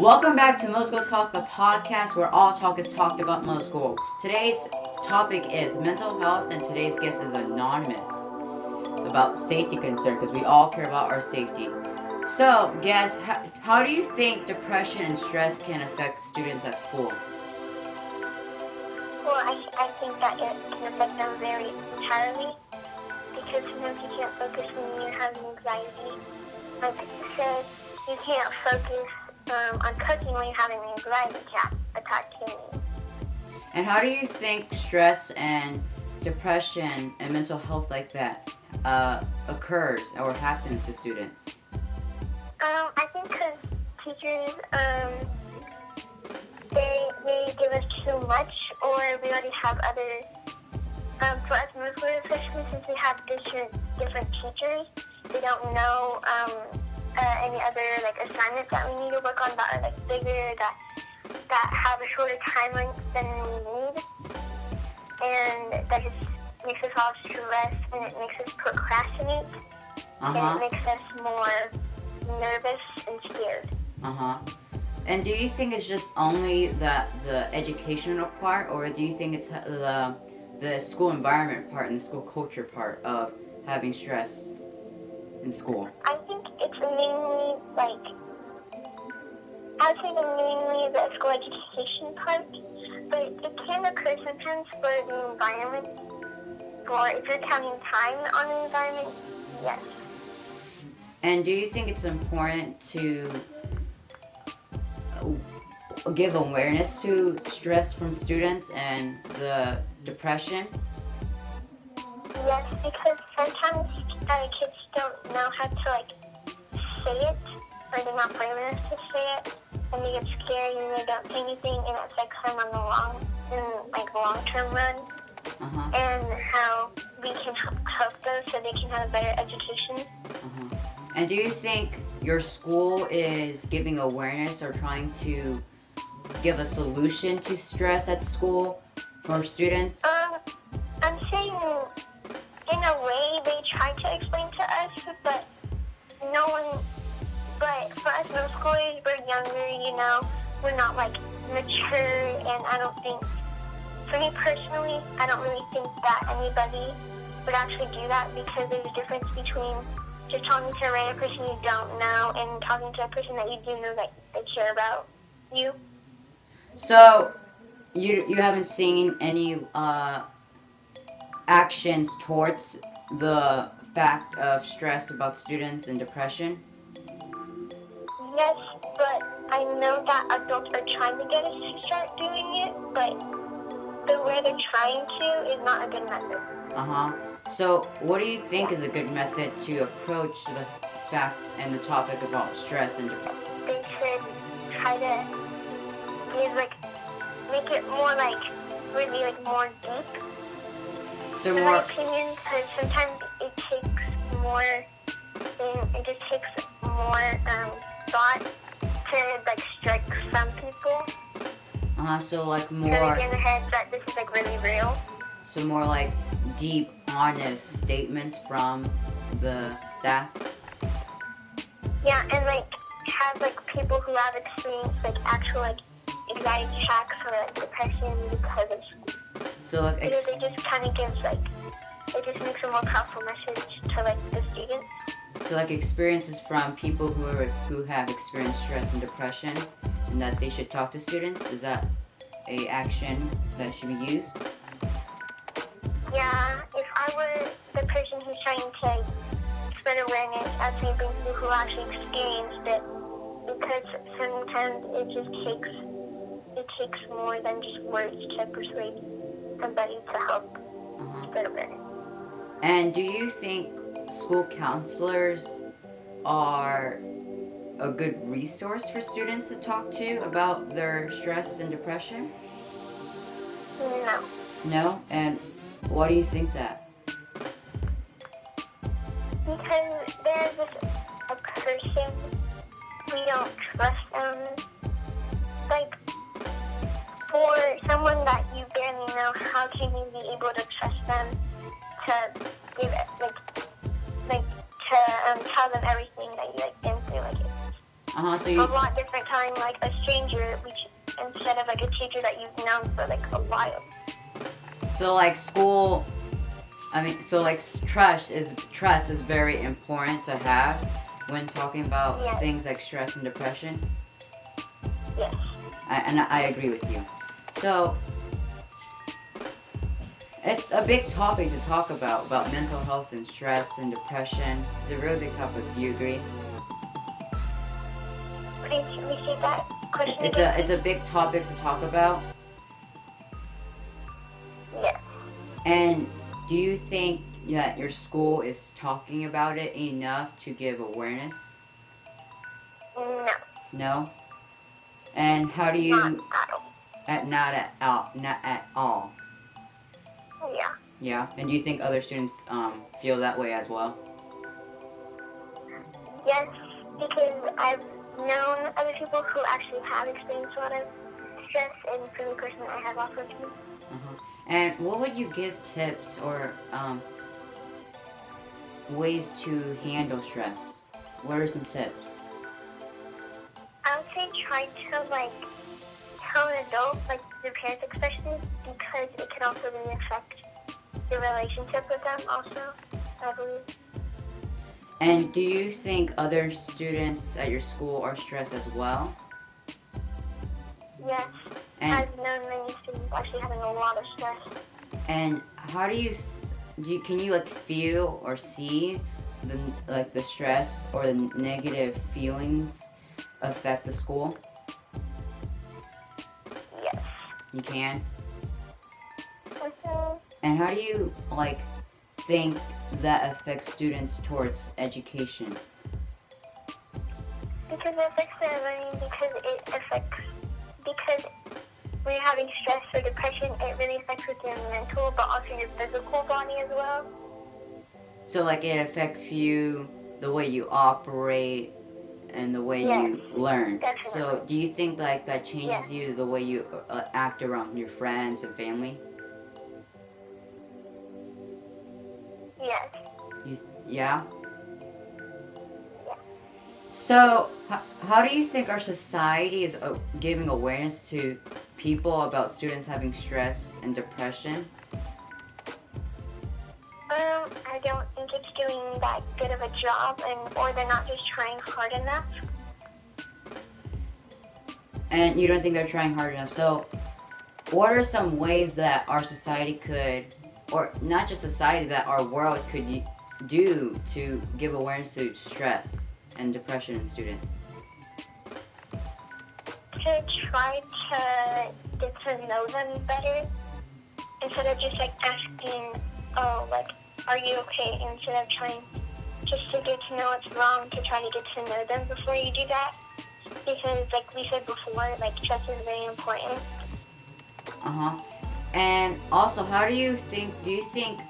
Welcome back to Middle School Talk, the podcast where all talk is talked about middle school. Today's topic is mental health, and today's guest is anonymous. It's about safety concern because we all care about our safety. So, guys, how do you think depression and stress can affect students at school? Well, I think that it can affect them very entirely because sometimes you can't focus when you're having anxiety. Like I said, you can't focus on cooking when you're having an anxiety attack. And how do you think stress and depression and mental health like that occurs or happens to students? I think because teachers, they give us too much, or we already have other, for us middle school especially, since we have different teachers, they don't know any other assignments that we need to work on that are bigger, that have a shorter time length than we need, and that just makes us all stressed, and it makes us procrastinate, and it makes us more nervous and scared. And do you think it's just only the educational part, or do you think it's the school environment part and the school culture part of having stress in school? I think it's mainly the school education part, but it can occur sometimes for the environment. For if you're counting time on the environment, yes. And do you think it's important to give awareness to stress from students and the depression? Yes, because sometimes kids don't know how to say it, or they're not brave enough to say it, and they get scared and they don't say anything, and it affects them on the long-term run. And how we can help those so they can have a better education. And do you think your school is giving awareness or trying to give a solution to stress at school for students? I'm saying in a way they try to explain to us, but for us middle schoolers, we're younger, we're not mature, and I don't think, for me personally, I don't really think that anybody would actually do that, because there's a difference between just talking to a random person you don't know and talking to a person that you do know that they care about you. So, you haven't seen any actions towards the fact of stress about students and depression? Yes, but I know that adults are trying to get us to start doing it, but the way they're trying to is not a good method. So, what do you think is a good method to approach the fact and the topic about stress and depression? They should try to make it more really more deep. So in my opinion, because sometimes it takes more, it just takes more thought to strike some people. So more. To get in the head that this is really real. So more deep, honest statements from the staff. Yeah, and have people who have experienced actual anxiety attacks or depression because of school. So it just kind of gives it just makes a more powerful message to the students. So experiences from people who have experienced stress and depression, and that they should talk to students. Is that a action that should be used? Yeah, if I were the person who's trying to spread awareness, I'd say bring people who actually experienced it, because sometimes it takes more than just words to persuade somebody to help spread awareness. And do you think school counselors are a good resource for students to talk to about their stress and depression? No. No? And why do you think that? Because there's a person, we don't trust them. For someone that you barely know, how can you be able to trust them to give it, tell them everything that you been through? So a lot different time, like a stranger, which instead of like a teacher that you've known for like a while. So like school, trust is very important to have when talking about things like stress and depression. Yes. I agree with you. So it's a big topic to talk about mental health and stress and depression. It's a really big topic. Do you agree? Please repeat that question again. It's a big topic to talk about. Yes. And do you think that your school is talking about it enough to give awareness? No. No? And how do you... Not at all. Not at all. Yeah. Yeah? And do you think other students feel that way as well? Yes, because I've known other people who actually have experienced a lot of stress, and for me personally, I have also too. And what would you give tips or ways to handle stress? What are some tips? I would say try to tell an adult, like your parents especially, because it can also really affect your relationship with them also, I believe. And do you think other students at your school are stressed as well? Yes. And I've known many students actually having a lot of stress. And how do you can you feel or see the stress or the negative feelings affect the school? Yes. You can? Mm-hmm. And how do you think that affects students towards education? Because it affects their learning, because when you're having stress or depression, it really affects with your mental, but also your physical body as well. So it affects you, the way you operate, and the way you learn. Definitely. So do you think that changes you, the way you act around your friends and family? Yes. Yeah? So, how do you think our society is giving awareness to people about students having stress and depression? I don't think it's doing that good of a job, or they're not just trying hard enough. And you don't think they're trying hard enough. So, what are some ways that our society could, or not just society, that our world could do to give awareness to stress and depression in students? To try to get to know them better, instead of just asking, are you okay? Instead of trying just to get to know what's wrong, to try to get to know them before you do that. Because like we said before, trust is very important. And also, do you think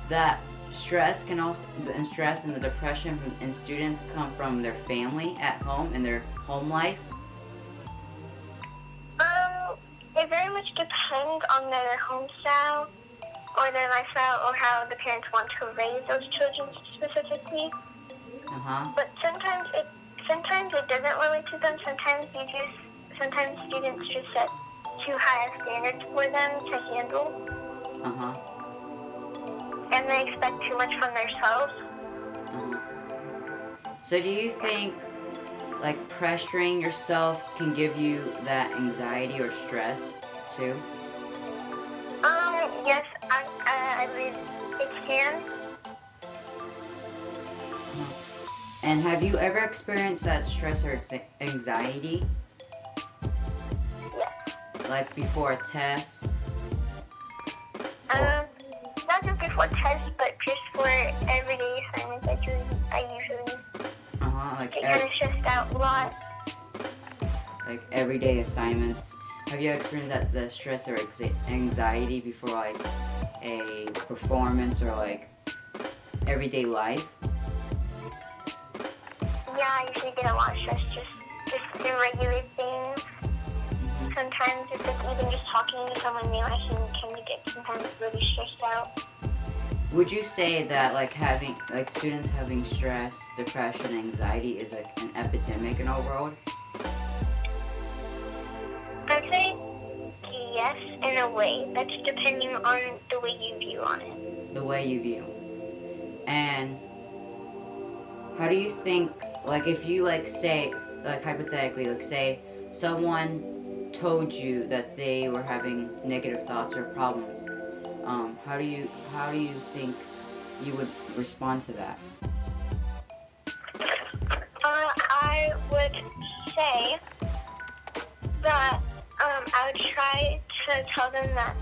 that stress and the depression in students come from their family at home and their home life? It very much depends on their home style or their lifestyle, or how the parents want to raise those children specifically. But sometimes it doesn't relate to them. Sometimes students just set too high of standards for them to handle. And they expect too much from themselves. So do you think pressuring yourself can give you that anxiety or stress too? Yes, I believe it can. And have you ever experienced that stress or anxiety? Yes. Before a test? Not just before tests, but just for everyday assignments. I usually get kind of stressed out a lot. Everyday assignments. Have you experienced the stress or anxiety before a performance or everyday life? Yeah, I usually get a lot of stress just in regular things. Sometimes it's even just talking to someone new, I can get sometimes really stressed out. would you say that like having like students having stress, depression, anxiety is like an epidemic in our world? I'd say yes, in a way. That's depending on the way you view on it. The way you view. And how do you think, like if you like say, like hypothetically, like say someone told you that they were having negative thoughts or problems, how do you think you would respond to that? I would say that I would try to tell them that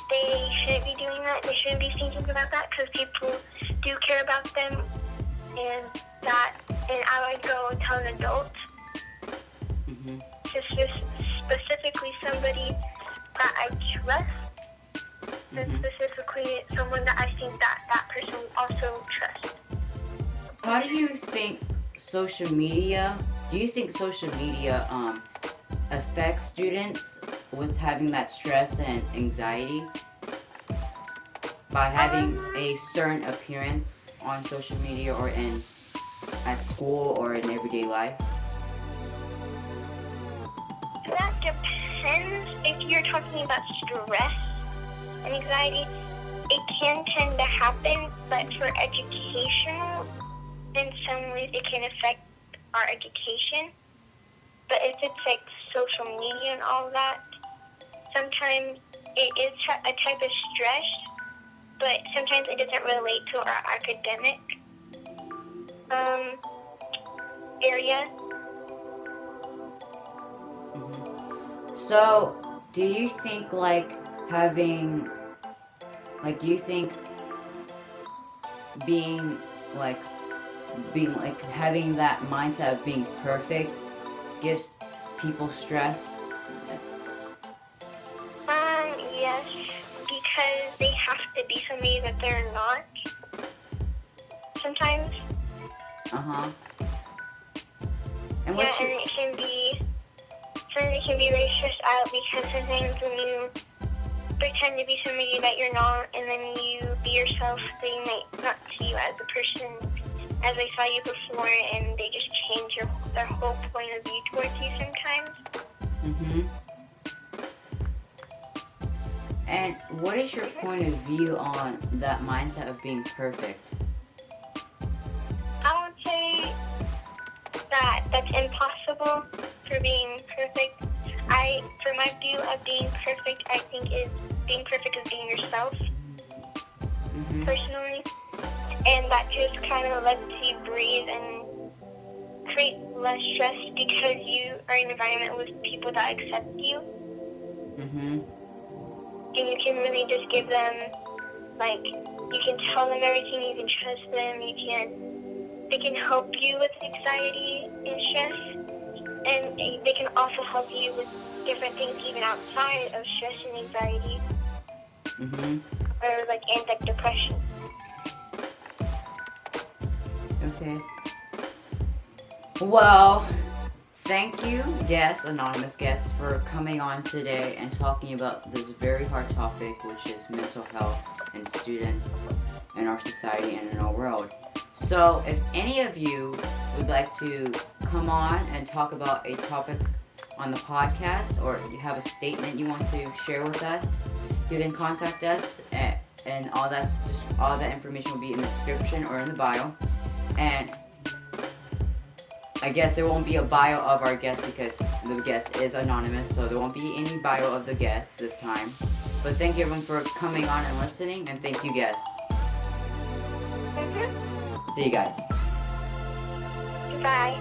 they shouldn't be doing that. They shouldn't be thinking about that because people do care about them, and I would go tell an adult, just specifically somebody that I trust, and specifically someone that I think that person will also trust. How do you think social media? Do you think social media affects students with having that stress and anxiety by having a certain appearance on social media or at school or in everyday life? That depends. If you're talking about stress and anxiety, it can tend to happen, but for educational, in some ways it can affect our education. But if it's like social media and all that, sometimes it is a type of stress, but sometimes it doesn't relate to our academic area. So, do you think having that mindset of being perfect gives people stress? Yes, because they have to be somebody that they're not. Sometimes. And Sometimes it can be very stressed out because sometimes when you pretend to be somebody that you're not, and then you be yourself, they might not see you as the person as they saw you before, and they just change their whole point of view towards you sometimes. And what is your point of view on that mindset of being perfect? I would say that that's impossible for being perfect. For my view of being perfect, I think being perfect is being yourself, personally. And that just kind of lets you breathe and create less stress because you are in an environment with people that accept you. And you can really just give them, like, you can tell them everything, you can trust them, they can help you with anxiety and stress, and they can also help you with different things even outside of stress and anxiety, or like depression. Okay. Well, thank you, anonymous guest, for coming on today and talking about this very hard topic, which is mental health in students in our society and in our world. So, if any of you would like to come on and talk about a topic on the podcast, or you have a statement you want to share with us, you can contact us, and all that information will be in the description or in the bio. And I guess there won't be a bio of our guest because the guest is anonymous, so there won't be any bio of the guest this time. But thank you everyone for coming on and listening, and thank you guests. See you guys. Bye.